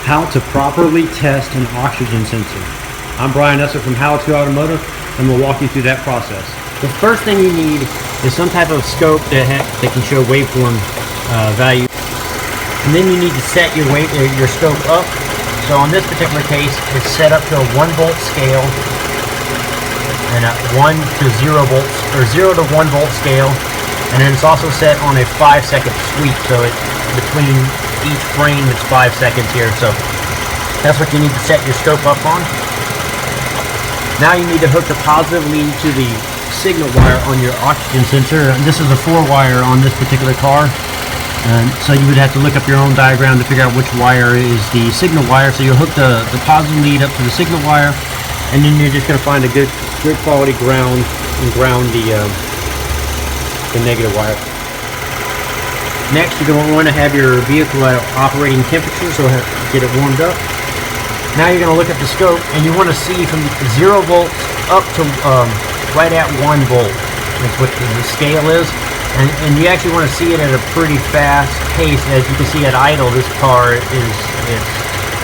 How to properly test an oxygen sensor. I'm Brian Esser from Automotive, and we'll walk you through that process. The first thing you need is some type of scope that can show waveform value. And then you need to set your scope up. So on this particular case, it's set up to a 1 volt scale and a 1 to 0 volts, or 0 to 1 volt scale. And then it's also set on a 5-second sweep, so it's between each frame it's 5 seconds here. So that's what you need to set your scope up on. Now you need to hook the positive lead to the signal wire on your oxygen sensor. This is a 4-wire on this particular car. So you would have to look up your own diagram to figure out which wire is the signal wire. So you'll hook the positive lead up to the signal wire, and then you're just going to find a good quality ground and ground the negative wire. Next, you're going to want to have your vehicle at operating temperature, so get it warmed up. Now you're going to look at the scope, and you want to see from 0 volts up to right at 1 volt. That's what the scale is. And you actually want to see it at a pretty fast pace. As you can see at idle, this car is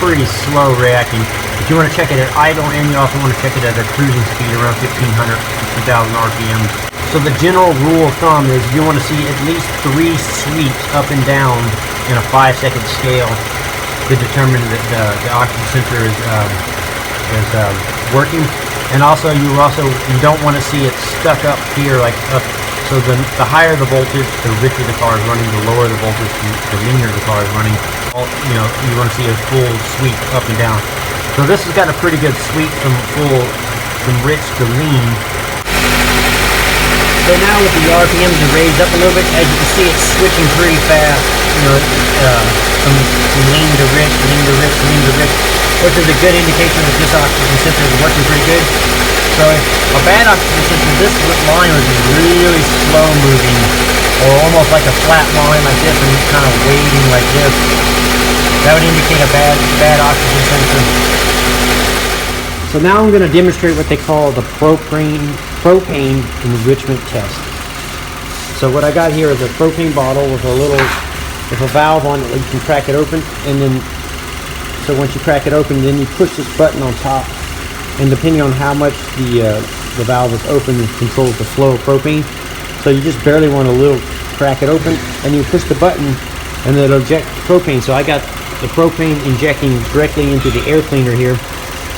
pretty slow reacting. But you want to check it at idle, and you also want to check it at a cruising speed around 1500 to 2000 RPM. So the general rule of thumb is you want to see at least 3 sweeps up and down in a 5-second scale to determine that the oxygen sensor is working. And also you don't want to see it stuck up here like up. So the higher the voltage, the richer the car is running. The lower the voltage, the leaner the car is running. You want to see a full sweep up and down. So this has got a pretty good sweep from rich to lean. So now with the RPMs are raised up a little bit, as you can see, it's switching pretty fast. From lean to rich, lean to rich, lean to rich, which is a good indication that this oxygen sensor is working pretty good. So a bad oxygen sensor, this line would be really slow moving, or almost like a flat line like this, and kind of waving like this. That would indicate a bad oxygen sensor. So now I'm going to demonstrate what they call the propane enrichment test. So what I got here is a propane bottle with a valve on it where you can crack it open, and then so once you crack it open, then you push this button on top, and depending on how much the valve is open, it controls the flow of propane. So you just barely want to crack it open, and you push the button, and it'll eject propane. So I got the propane injecting directly into the air cleaner here.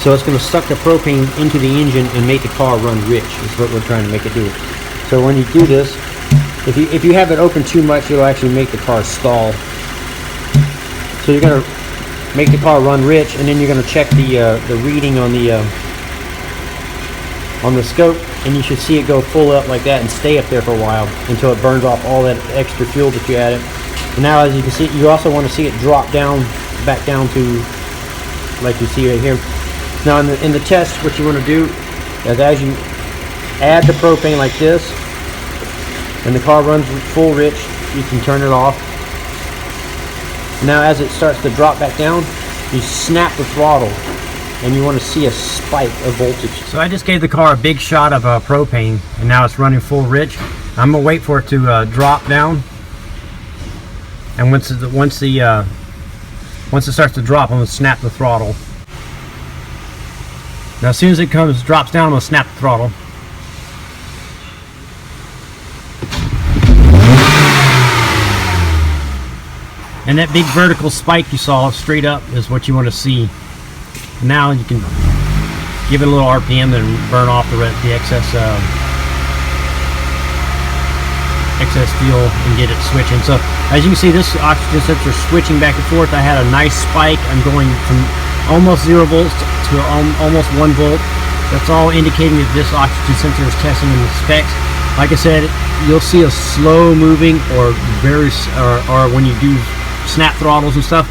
So it's going to suck the propane into the engine and make the car run rich, is what we're trying to make it do. So when you do this, if you have it open too much, it'll actually make the car stall. So you're going to make the car run rich, and then you're going to check the reading on the scope, and you should see it go full up like that and stay up there for a while until it burns off all that extra fuel that you added. And now, as you can see, you also want to see it drop back down to like you see right here. Now in the test, what you want to do is, as you add the propane like this, and the car runs full rich, you can turn it off. Now as it starts to drop back down, you snap the throttle, and you want to see a spike of voltage. So I just gave the car a big shot of propane, and now it's running full rich. I'm going to wait for it to drop down, and once it starts to drop, I'm going to snap the throttle. Now as soon as it drops down, I'm going to snap the throttle. And that big vertical spike you saw straight up is what you want to see. Now you can give it a little RPM and burn off the excess fuel and get it switching. So as you can see, this oxygen sensor is switching back and forth. I had a nice spike. I'm going from almost 0 volts to almost 1 volt. That's all indicating that this oxygen sensor is testing in the specs. Like I said, you'll see a slow moving or when you do snap throttles and stuff,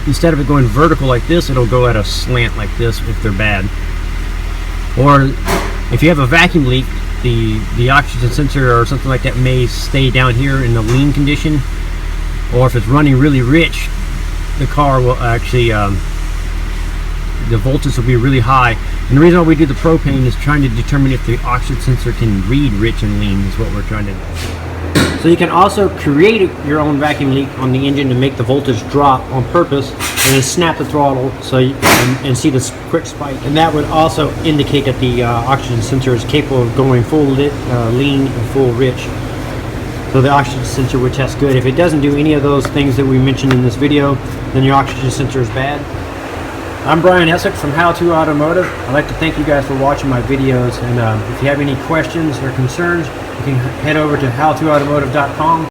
instead of it going vertical like this, it'll go at a slant like this if they're bad. Or if you have a vacuum leak, the oxygen sensor or something like that may stay down here in the lean condition. Or if it's running really rich, the car will actually the voltage will be really high. And the reason why we do the propane is trying to determine if the oxygen sensor can read rich and lean, is what we're trying to do. So you can also create your own vacuum leak on the engine to make the voltage drop on purpose and then snap the throttle and see the quick spike, and that would also indicate that the oxygen sensor is capable of going full lean and full rich. So the oxygen sensor would test good. If it doesn't do any of those things that we mentioned in this video, then your oxygen sensor is bad. I'm Brian Essick from How To Automotive. I'd like to thank you guys for watching my videos, and if you have any questions or concerns, you can head over to howtoautomotive.com.